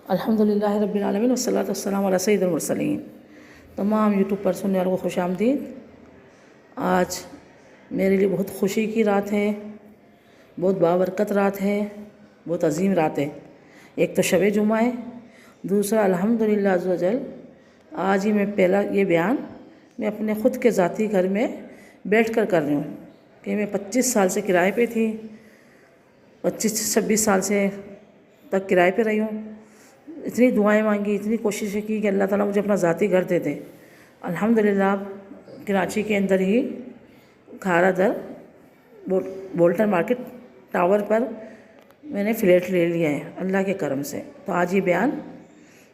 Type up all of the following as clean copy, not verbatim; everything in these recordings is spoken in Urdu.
الحمدللہ رب العالمین والصلاۃ والسلام علی سید المرسلین۔ تمام یوٹیوب پر سننے والوں کو خوش آمدید۔ آج میرے لیے بہت خوشی کی رات ہے، بہت بابرکت رات ہے، بہت عظیم رات ہے۔ ایک تو شب جمعہ ہے، دوسرا الحمدللہ عز و جل آج ہی میں پہلا یہ بیان میں اپنے خود کے ذاتی گھر میں بیٹھ کر رہی ہوں کہ میں 25 سال سے کرائے پہ تھی، 25-26 سال سے تک کرائے پہ رہی ہوں۔ اتنی دعائیں مانگی، اتنی کوششیں کی کہ اللہ تعالیٰ مجھے اپنا ذاتی گھر دے دے۔ الحمدللہ کراچی کے اندر ہی کھارا در بولٹن مارکیٹ ٹاور پر میں نے فلیٹ لے لیا ہے اللہ کے کرم سے۔ تو آج یہ بیان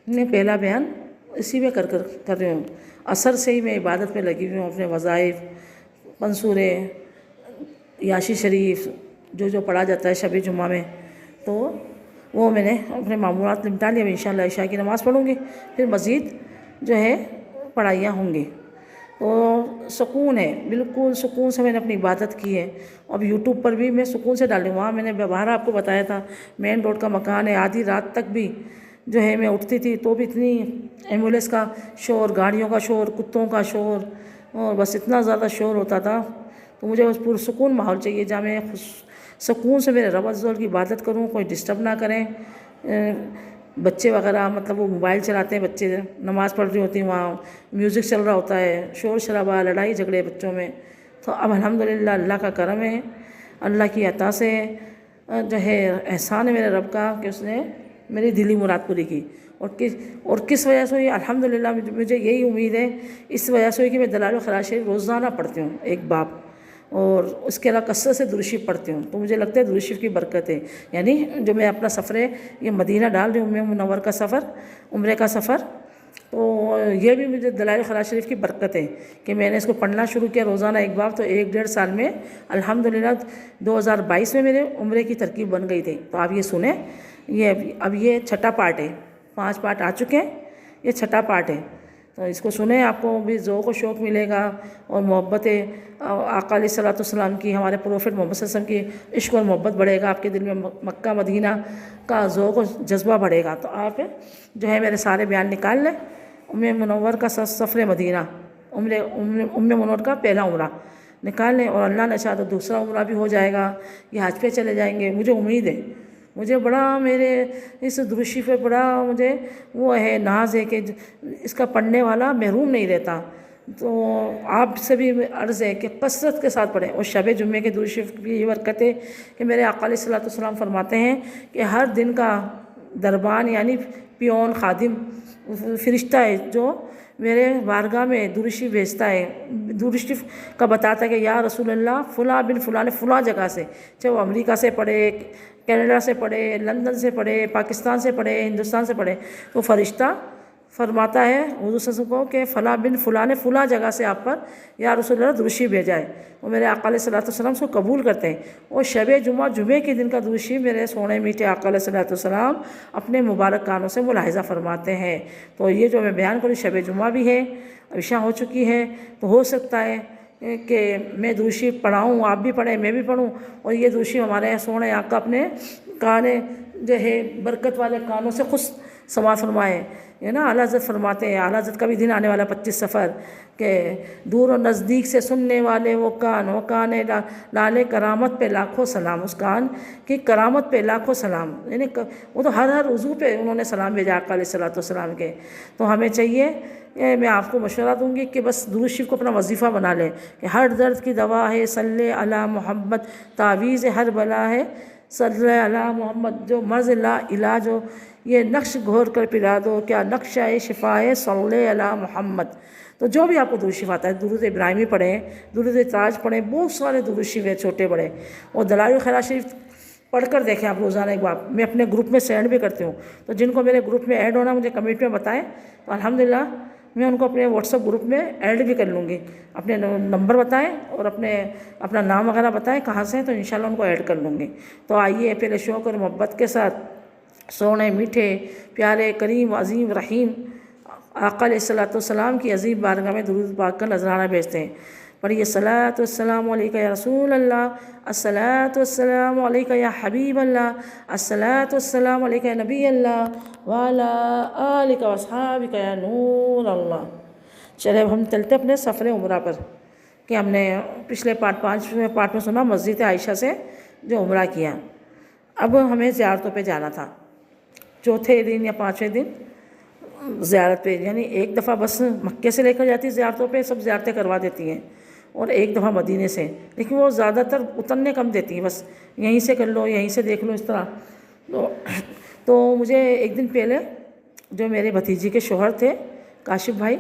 میں پہلا بیان اسی میں کر رہی ہوں۔ عصر سے ہی میں عبادت میں لگی ہوئی ہوں، اپنے وظائف، منصورے، یاشی شریف جو پڑھا جاتا ہے شب جمعہ میں، تو وہ میں نے اپنے معمولات نمٹا لیے۔ انشاءاللہ عشاء کی نماز پڑھوں گی، پھر مزید جو ہے پڑھائیاں ہوں گی۔ تو سکون ہے، بالکل سکون سے میں نے اپنی عبادت کی ہے۔ اب یوٹیوب پر بھی میں سکون سے ڈالی ہوں۔ وہاں میں نے باہر آپ کو بتایا تھا مین روڈ کا مکان ہے، آدھی رات تک بھی جو ہے میں اٹھتی تھی تو بھی اتنی ایمبولینس کا شور، گاڑیوں کا شور، کتوں کا شور، اور بس اتنا زیادہ شور ہوتا تھا۔ تو مجھے بس پرسکون ماحول چاہیے جہاں میں سکون سے میرے رب عز و جل کی عبادت کروں، کوئی ڈسٹرب نہ کریں۔ بچے وغیرہ مطلب وہ موبائل چلاتے ہیں، بچے نماز پڑھ رہی ہوتی ہیں، وہاں میوزک چل رہا ہوتا ہے، شور شرابہ، لڑائی جھگڑے بچوں میں۔ تو اب الحمدللہ اللہ کا کرم ہے، اللہ کی عطا سے جو ہے احسان ہے میرے رب کا کہ اس نے میری دلی مراد پوری کی۔ اور کس وجہ سے ہوئی؟ الحمدللہ مجھے یہی امید ہے، اس وجہ سے ہوئی کہ میں دلائل الخیرات شریف روزانہ پڑھتی ہوں ایک باب، اور اس کے علاوہ کثرت سے درود شریف پڑھتی ہوں۔ تو مجھے لگتا ہے درود شریف کی برکت ہے، یعنی جو میں اپنا سفر ہے یہ مدینہ ڈال رہی ہوں، منور کا سفر، عمرے کا سفر، تو یہ بھی مجھے دلائل الخیرات شریف کی برکت ہے کہ میں نے اس کو پڑھنا شروع کیا روزانہ ایک باب، تو 1-1.5 سال میں الحمدللہ 2022 میں میرے عمرے کی ترکیب بن گئی تھی۔ تو آپ یہ سنیں، اب یہ چھٹا پارٹ ہے، 5 پارٹ آ چکے ہیں، یہ چھٹا پارٹ ہے۔ تو اس کو سنیں، آپ کو بھی ذوق و شوق ملے گا، اور محبت آقا علیہ الصلوۃ والسلام کی، ہمارے پروفٹ محمد صلی اللہ علیہ وسلم کی عشق اور محبت بڑھے گا، آپ کے دل میں مکہ مدینہ کا ذوق و جذبہ بڑھے گا۔ تو آپ جو ہے میرے سارے بیان نکال لیں۔ ام منور کا سفر مدینہ، ام منور کا پہلا عمرہ نکال لیں، اور اللہ نے چاہا تو دوسرا عمرہ بھی ہو جائے گا، یہ حج پہ چلے جائیں گے۔ مجھے امید ہے، مجھے بڑا میرے اس درود شریف پہ بڑا مجھے وہ ہے، ناز ہے کہ اس کا پڑھنے والا محروم نہیں رہتا۔ تو آپ سے بھی عرض ہے کہ کثرت کے ساتھ پڑھیں۔ اور شب جمعے کے درود شریف کی یہ برکت ہے کہ میرے آقا علیہ الصلوۃ والسلام فرماتے ہیں کہ ہر دن کا دربان یعنی پیون، خادم، فرشتہ ہے جو میرے بارگاہ میں درود شریف بھیجتا ہے، درود شریف کا بتاتا ہے کہ یا رسول اللہ فلاں بن فلاں نے فلاں جگہ سے، چاہے وہ امریکہ سے پڑھے، کینیڈا سے پڑھے، لندن سے پڑھے، پاکستان سے پڑھے، ہندوستان سے پڑھے، تو فرشتہ فرماتا ہے حضور صلی اللہ علیہ وسلم کو کہ فلاں بن فلاں نے فلاں جگہ سے آپ پر یا رسول اللہ درود شریف بھیجا ہے۔ وہ میرے آقا علیہ الصلوۃ والسلام اس کو قبول کرتے ہیں۔ اور شب جمعے کے دن کا درود شریف میرے سونے میٹھے آقا علیہ الصلوۃ والسلام اپنے مبارک کانوں سے ملاحظہ فرماتے ہیں۔ تو یہ جو میں بیان کروں شب جمعہ بھی ہے، عشاء ہو چکی ہے، تو ہو سکتا ہے کہ میں درود شریف پڑھاؤں، آپ بھی پڑھیں، میں بھی پڑھوں، اور یہ درود شریف ہمارے سونے آقا اپنے کانے جو ہے برکت والے کانوں سے خود سماعت فرمائے۔ یہ نا اعلیٰ حضرت فرماتے ہیں، اعلیٰ حضرت کا بھی دن آنے والا 25 صفر، کہ دور و نزدیک سے سننے والے وہ کان لالے کرامت پہ لاکھوں سلام، اس کان کی کرامت پہ لاکھوں سلام، یعنی وہ تو ہر عضو پہ انہوں نے سلام بھیجا آقا علیہ الصلوۃ والسلام کے۔ تو ہمیں چاہیے، میں آپ کو مشورہ دوں گی کہ بس درود شریف کو اپنا وظیفہ بنا لیں کہ ہر درد کی دوا ہے صلی علی محمد، تعویذ ہر بلا ہے صلی علی محمد، جو مرض لا علاج ہو یہ نقش گھور کر پلا دو، کیا نقشہ شفا ہے صلی علی محمد۔ تو جو بھی آپ کو درود شریف آتا ہے، درود ابراہیمی پڑھیں، درود تاج پڑھیں، بہت سارے درود شریف ہیں چھوٹے بڑے، اور دلائل الخیرات شریف پڑھ کر دیکھیں آپ روزانہ ایک بار۔ میں اپنے گروپ میں سینڈ بھی کرتی ہوں، تو جن کو میرے گروپ میں ایڈ ہونا مجھے کمنٹ میں بتائیں، تو الحمدللہ میں ان کو اپنے واٹس ایپ گروپ میں ایڈ بھی کر لوں گی۔ اپنے نمبر بتائیں اور اپنا نام وغیرہ بتائیں کہاں سے ہیں، تو انشاءاللہ ان کو ایڈ کر لوں گی۔ تو آئیے پہلے شوق اور محبت کے ساتھ سونے میٹھے پیارے کریم عظیم رحیم آقا علیہ الصلوۃ والسلام کی عظیم بارگاہ میں درود پاک کا نذرانہ بھیجتے ہیں۔ پڑھیے الصلاۃ والسلام علیک یا رسول اللہ، الصلاۃ والسلام علیک یا حبیب اللہ، الصلاۃ والسلام علیک یا نبی اللہ وعلی آلک واصحابک یا نور اللہ۔ چلے اب ہم چلتے اپنے سفر عمرہ پر، کہ ہم نے پچھلے پانچویں پارٹ میں سنا مسجد عائشہ سے جو عمرہ کیا۔ اب ہمیں زیارتوں پہ جانا تھا، چوتھے دن یا پانچویں دن زیارت پہ، یعنی ایک دفعہ بس مکے سے لے کر جاتی زیارتوں پہ، سب زیارتیں کروا دیتی ہیں، اور ایک دفعہ مدینے سے، لیکن وہ زیادہ تر اترنے کم دیتی ہیں، بس یہیں سے کر لو یہیں سے دیکھ لو اس طرح۔ تو مجھے ایک دن پہلے جو میرے بھتیجی کے شوہر تھے کاشف بھائی،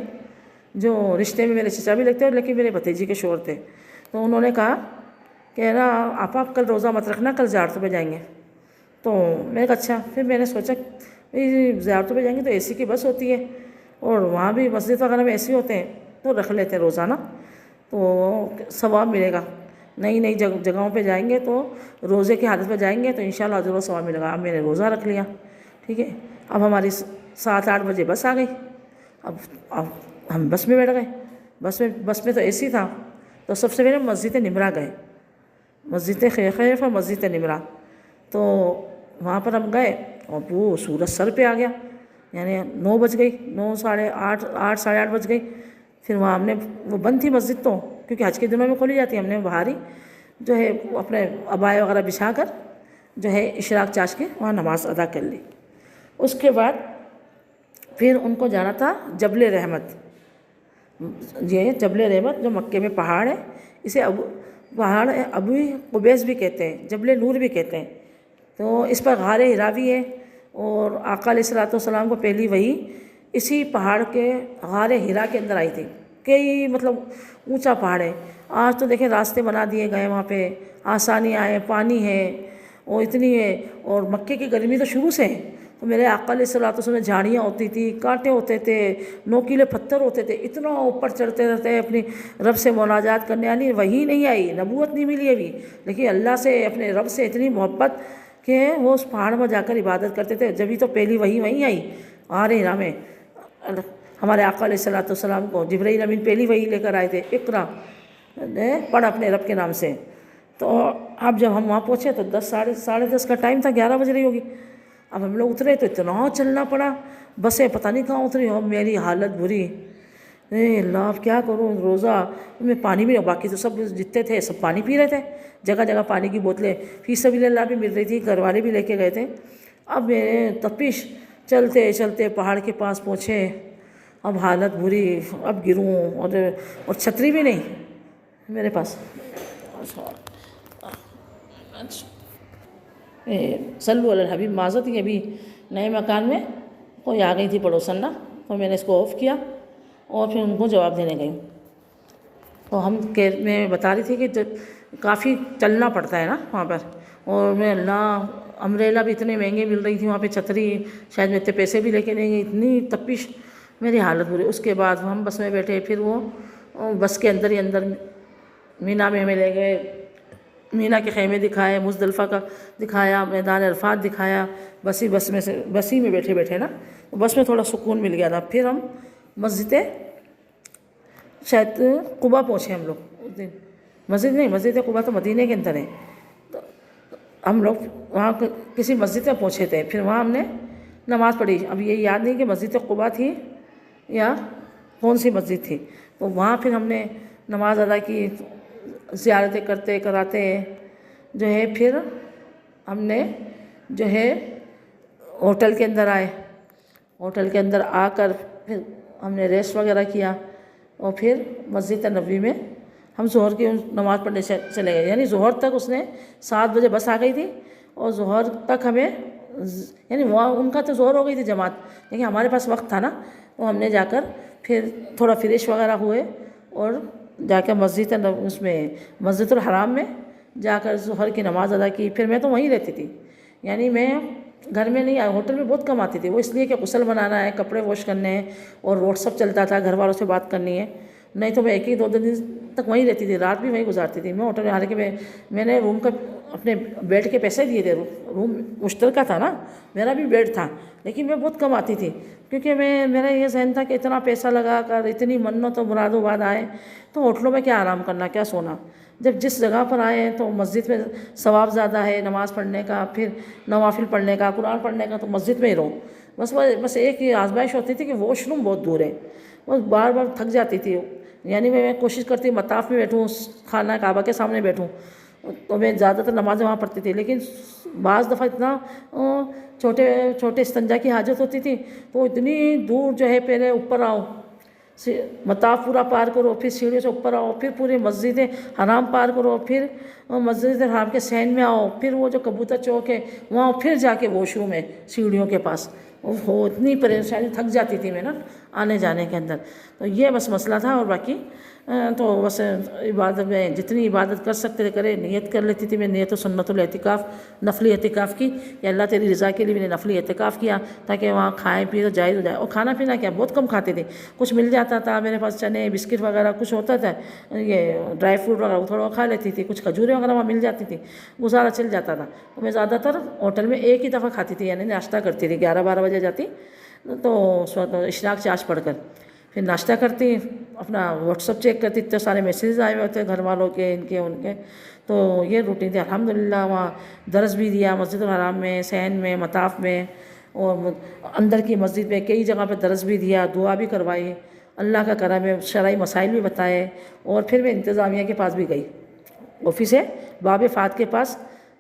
جو رشتے میں میرے چچا بھی لگتے ہیں لیکن میرے بھتیجی کے شوہر تھے، تو انہوں نے کہا کہ نا آپ کل روزہ مت رکھنا، کل زیارتوں پہ جائیں گے۔ تو میں نے کہا اچھا۔ پھر میں نے سوچا زیارتوں پہ جائیں گے تو اے سی کی بس ہوتی ہے، اور وہاں بھی مسجد وغیرہ میں اے سی ہوتے ہیں، تو رکھ لیتے ہیں روزانہ، تو ثواب ملے گا۔ نئی نئی جگہوں پہ جائیں گے تو روزے کی حالت میں جائیں گے تو انشاءاللہ اجر و ثواب ملے گا۔ اب میں نے روزہ رکھ لیا، ٹھیک ہے۔ اب ہماری 7-8 بجے بس آ گئی، اب ہم بس میں بیٹھ گئے۔ بس میں تو اے سی تھا، تو سب سے پہلے مسجد نمرہ گئے، مسجد خیف اور مسجد نمرہ۔ تو وہاں پر ہم گئے اور وہ سورج سر پہ آ گیا، یعنی 9 بج گئی، 9 ساڑھے 8 بج گئی۔ پھر وہاں ہم نے، وہ بند تھی مسجد تو، کیونکہ حج کے دنوں میں کھولی جاتی ہے، ہم نے باہر ہی جو ہے اپنے عبائے وغیرہ بچھا کر جو ہے اشراق چاش کے وہاں نماز ادا کر لی۔ اس کے بعد پھر ان کو جانا تھا جبل رحمت۔ یہ جبل رحمت جو مکے میں پہاڑ ہے، اسے پہاڑ ابو قبیس بھی کہتے ہیں، جبل نور بھی کہتے ہیں۔ تو اس پر غار حرا بھی ہے، اور آقا علیہ الصلوۃ والسلام کو پہلی وحی اسی پہاڑ کے غار حرا کے اندر آئی تھی۔ کئی مطلب اونچا پہاڑ ہے، آج تو دیکھیں راستے بنا دیے گئے، وہاں پہ آسانیاں ہیں، پانی ہے، وہ اتنی ہے، اور مکے کی گرمی تو شروع سے ہے۔ تو میرے آقا علیہ الصلوۃ والسلام میں جھاڑیاں ہوتی تھی، کانٹے ہوتے تھے، نوکیلے پتھر ہوتے تھے، اتنا اوپر چڑھتے رہتے اپنی رب سے مناجات کرنے، یعنی وحی نہیں آئی، نبوت نہیں ملی ابھی، لیکن اللہ سے اپنے رب سے اتنی محبت کہ وہ اس پہاڑ میں جا کر عبادت کرتے تھے۔ جبھی تو پہلی وحی وہیں آئی غار حرا میں۔ ہمارے آقا علیہ الصلوۃ والسلام کو جبرائیل امین پہلی وحی لے کر آئے تھے، اقرا پڑھ اپنے رب کے نام سے۔ تو اب جب ہم وہاں پہنچے تو ساڑھے 10 کا ٹائم تھا، 11 بج رہی ہوگی۔ اب ہم لوگ اترے تو اتنا چلنا پڑا، بسیں پتہ نہیں کہاں اتری، اور میری حالت بری، اے اللہ اب کیا کروں، روزہ میں پانی بھی، باقی تو سب جتنے تھے سب پانی پی رہے تھے، جگہ جگہ پانی کی بوتلیں فی سبیل اللہ بھی مل رہی تھی، گھر والے بھی لے کے گئے تھے۔ اب میں تپش چلتے چلتے پہاڑ کے پاس پہنچے، اب حالت بری، اب گروں، اور چھتری بھی نہیں میرے پاس۔ صلو علی الحبیب، معذرت کہ ابھی نئے مکان میں کوئی آ گئی تھی پڑوسن نا، تو میں نے اس کو آف کیا اور پھر ان کو جواب دینے گئی۔ تو میں بتا رہی تھی کہ کافی چلنا پڑتا ہے نا وہاں پر، اور میں اللہ امبریلا بھی اتنے مہنگے مل رہی تھی وہاں پہ، چھتری شاید میں اتنے پیسے بھی لے کے نہیں گئی، اتنی تپش، میری حالت بری۔ اس کے بعد ہم بس میں بیٹھے، پھر وہ بس کے اندر ہی اندر مینا میں ہمیں لے گئے، مینا کے خیمے دکھائے، مزدلفہ کا دکھایا، میدان عرفات دکھایا، بسی میں بیٹھے بیٹھے نا، بس میں تھوڑا سکون مل گیا تھا۔ پھر ہم مسجد شاید قبا پہنچے ہم لوگ اس دن، مسجد قبا تو مدینے کے اندر ہے، تو ہم لوگ وہاں کسی مسجد میں پہنچے تھے، پھر وہاں ہم نے نماز پڑھی۔ اب یہ یاد نہیں کہ مسجد قبا تھی یا کون سی مسجد تھی، تو وہاں پھر ہم نے نماز ادا کی، زیارتیں کرتے کراتے جو ہے پھر ہم نے جو ہے ہوٹل کے اندر آئے، ہوٹل کے اندر آ کر پھر ہم نے ریسٹ وغیرہ کیا، اور پھر مسجد نبوی میں ہم ظہر کی نماز پڑھنے چلے گئے۔ یعنی ظہر تک اس نے 7 بجے بس آ گئی تھی، اور ظہر تک ہمیں، یعنی وہاں ان کا تو ظہر ہو گئی تھی جماعت، لیکن ہمارے پاس وقت تھا نا، تو ہم نے جا کر پھر تھوڑا فریش وغیرہ ہوئے، اور جا کے مسجد الحرام میں جا کر ظہر کی نماز ادا کی۔ پھر میں تو وہیں رہتی تھی، یعنی میں گھر میں نہیں، ہوٹل میں بہت کم آتی تھی، وہ اس لیے کہ غسل بنانا ہے، کپڑے واش کرنے ہیں، اور واٹس ایپ چلتا تھا، گھر والوں سے بات کرنی ہے، نہیں تو میں 1-2 دن تک وہیں رہتی تھی، رات بھی وہیں گزارتی تھی میں ہوٹل میں۔ حالانکہ میں نے روم کا اپنے بیڈ کے پیسے دیے تھے، روم مشترکہ تھا نا، میرا بھی بیڈ تھا، لیکن میں بہت کم آتی تھی کیونکہ میرا یہ ذہن تھا کہ اتنا پیسہ لگا کر اتنی منت و مراد و باد آئے تو ہوٹلوں میں کیا آرام کرنا، کیا سونا، جب جس جگہ پر آئے تو مسجد میں ثواب زیادہ ہے نماز پڑھنے کا، پھر نوافل پڑھنے کا، قرآن پڑھنے کا، تو مسجد میں ہی رہو۔ بس ایک ہی آزمائش ہوتی تھی کہ واش روم بہت دور ہے، بس بار بار تھک جاتی تھی، یعنی میں کوشش کرتی مطاف میں بیٹھوں، خانہ کعبہ کے سامنے بیٹھوں، تو میں زیادہ تر نمازیں وہاں پڑھتی تھی، لیکن بعض دفعہ اتنا چھوٹے استنجا کی حاجت ہوتی تھی تو اتنی دور جو ہے پہلے اوپر آؤ، مطاف پورا پار کرو، پھر سیڑھیوں سے اوپر آؤ، پھر پورے مسجد حرام پار کرو، پھر مسجد حرام کے صحن میں آؤ، پھر وہ جو کبوتر چوک ہے وہاں، پھر جا کے واش روم ہے سیڑھیوں کے پاس، وہ اتنی پریشانی، تھک جاتی تھی میں نا آنے جانے کے اندر، تو یہ بس مسئلہ تھا۔ اور باقی تو بس عبادت میں جتنی عبادت کر سکتے تھے کرے، نیت کر لیتی تھی میں، نیت و سنت الاعتکاف، نفلی اعتکاف کی، کہ اللہ تیری رضا کے لیے میں نے نفلی اعتکاف کیا تاکہ وہاں کھائیں پیے تو جائز ہو جائے۔ اور کھانا پینا کیا بہت کم کھاتے تھے، کچھ مل جاتا تھا میرے پاس، چنے بسکٹ وغیرہ کچھ ہوتا تھا، یہ ڈرائی فروٹ وغیرہ وہ تھوڑا کھا لیتی تھی، کچھ کھجوریں وغیرہ وہاں مل جاتی تھی، گزارا چل جاتا تھا۔ تو میں زیادہ تر ہوٹل میں ایک ہی دفعہ کھاتی تھی، یعنی ناشتہ کرتی تھی، 11-12 بجے جاتی تو اس وقت اشراق چاش پڑھ کر پھر ناشتہ کرتی، اپنا واٹس ایپ چیک کرتی، اتنے سارے میسیجز آئے ہوئے ہوتے گھر والوں کے، ان کے، تو یہ روٹین تھی۔ الحمدللہ وہاں درس بھی دیا مسجد الحرام میں، صحن میں، مطاف میں، اور اندر کی مسجد میں کئی جگہ پہ درس بھی دیا، دعا بھی کروائی، اللہ کا کرم ہے، شرعی مسائل بھی بتائے، اور پھر میں انتظامیہ کے پاس بھی گئی، آفس ہے باب فات کے پاس،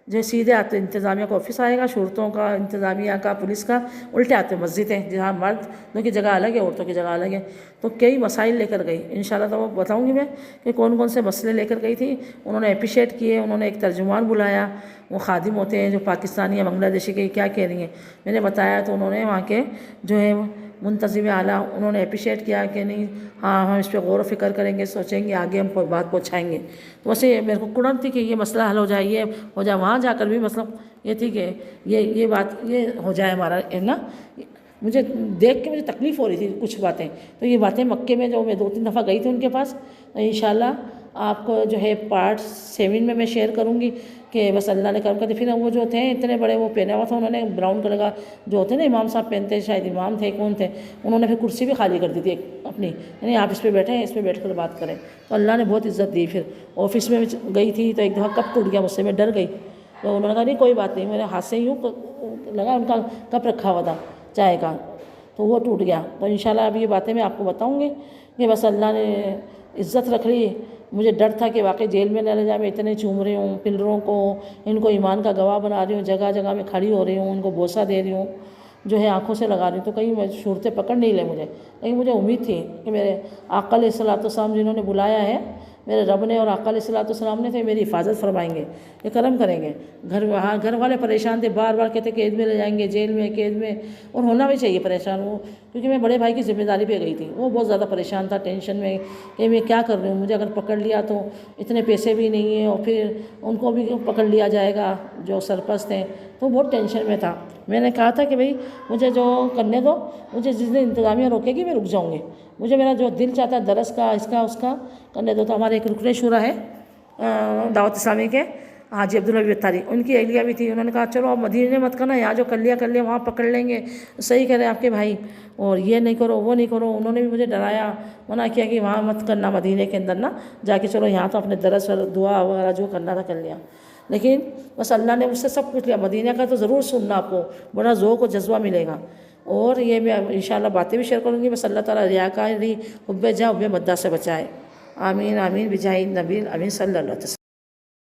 جو سیدھے آتے انتظامیہ کا آفس آئے گا، شرطوں کا، انتظامیہ کا، پولیس کا، الٹے آتے مسجد ہیں جہاں مردوں کی جگہ الگ ہے، عورتوں کی جگہ الگ ہے، تو کئی مسائل لے کر گئی، انشاءاللہ تو وہ بتاؤں گی میں کہ کون کون سے مسئلے لے کر گئی تھی۔ انہوں نے اپریشیٹ کیے، انہوں نے ایک ترجمان بلایا، وہ خادم ہوتے ہیں جو پاکستانی یا بنگلہ دیشی کے کیا کہہ رہی ہیں میں نے بتایا، تو انہوں نے وہاں کے جو ہے منتظم اعلیٰ انہوں نے اپریشیٹ کیا کہ نہیں ہاں ہم اس پہ غور و فکر کریں گے، سوچیں گے، آگے ہم بات پہنچائیں گے۔ تو ویسے میرے کو کڑن تھی کہ یہ مسئلہ حل ہو جائے، یہ ہو جائے، وہاں جا کر بھی مطلب یہ تھی کہ یہ بات یہ ہو جائے ہمارا نا، مجھے دیکھ کے مجھے تکلیف ہو رہی تھی کچھ باتیں، تو یہ باتیں مکے میں جو میں 2-3 دفعہ گئی تھی ان کے پاس، انشاءاللہ آپ کو جو ہے پارٹ 7 میں شیئر کروں گی کہ بس اللہ نے کرم کر دی۔ پھر وہ جو تھے اتنے بڑے وہ پہنا ہوا تھا انہوں نے براؤن کلر کا، جو ہوتے نا امام صاحب پہنتے، شاید امام تھے کون تھے، انہوں نے پھر کرسی بھی خالی کر دی تھی ایک اپنی، یعنی آپ اس پہ بیٹھیں، اس پہ بیٹھ کر بات کریں، تو اللہ نے بہت عزت دی۔ پھر آفس میں گئی تھی تو ایک دفعہ کپ ٹوٹ گیا مجھ سے، میں ڈر گئی، تو انہوں نے کہا نہیں کوئی بات نہیں، میرے ہاتھ سے یوں لگا، ان کا کپ رکھا ہوا تھا چائے کا، تو وہ ٹوٹ گیا۔ تو انشاءاللہ اب یہ باتیں میں آپ کو بتاؤں گی کہ بس اللہ نے عزت رکھ لی۔ مجھے ڈر تھا کہ واقعی جیل میں نہ لے جائے، میں اتنے چوم رہی ہوں پلروں کو، ان کو ایمان کا گواہ بنا رہی ہوں، جگہ جگہ میں کھڑی ہو رہی ہوں، ان کو بوسہ دے رہی ہوں، جو ہے آنکھوں سے لگا رہی ہوں، تو کہیں صورتیں پکڑ نہیں لے مجھے، لیکن مجھے امید تھی کہ میرے آقا علیہ السلام جنہوں نے بلایا ہے، میرے رب نے اور آقا علیہ السلام نے، تو میری حفاظت فرمائیں گے، یہ کرم کریں گے۔ گھر والے پریشان تھے، بار بار کہتے قید میں لے جائیں گے، جیل میں، قید میں، اور ہونا بھی چاہیے پریشان وہ، کیونکہ میں بڑے بھائی کی ذمہ داری پہ گئی تھی، وہ بہت زیادہ پریشان تھا، ٹینشن میں کہ میں کیا کر رہی ہوں، مجھے اگر پکڑ لیا تو اتنے پیسے بھی نہیں ہیں، اور پھر ان کو بھی پکڑ لیا جائے گا جو سرپرست ہیں، تو بہت ٹینشن میں تھا۔ میں نے کہا تھا کہ بھئی مجھے جو کرنے دو، مجھے جس دن انتظامیہ روکے گی میں رک جاؤں گی، مجھے میرا جو دل چاہتا ہے درس کا، اس کا، اس کا کرنے دو۔ تو ہمارے ایک رکن شورا ہے دعوت اسلامی کے، حاجی عبداللہ اتاری، ان کی اہلیہ بھی تھی، انہوں نے کہا چلو آپ مدینے مت کرنا، یہاں جو کر لیا وہاں پکڑ لیں گے، صحیح کہہ رہے ہیں آپ کے بھائی، اور یہ نہیں کرو وہ نہیں کرو، انہوں نے بھی مجھے ڈرایا، منع کیا کہ وہاں مت کرنا مدینے کے اندر نا جا کے، چلو یہاں تو اپنے درس اور دعا وغیرہ جو کرنا تھا کر لیا، لیکن بس اللہ نے مجھ سے سب کچھ لیا۔ مدینہ کا تو ضرور سننا، آپ کو بڑا ذوق و جذبہ ملے گا، اور یہ میں انشاءاللہ باتیں بھی شیئر کروں گی۔ بس اللہ تعالیٰ ریاکاری، حب جاہ، حب مداح سے بچائے، آمین آمین بجاہ نبی امین صلی اللہ علیہ وسلم۔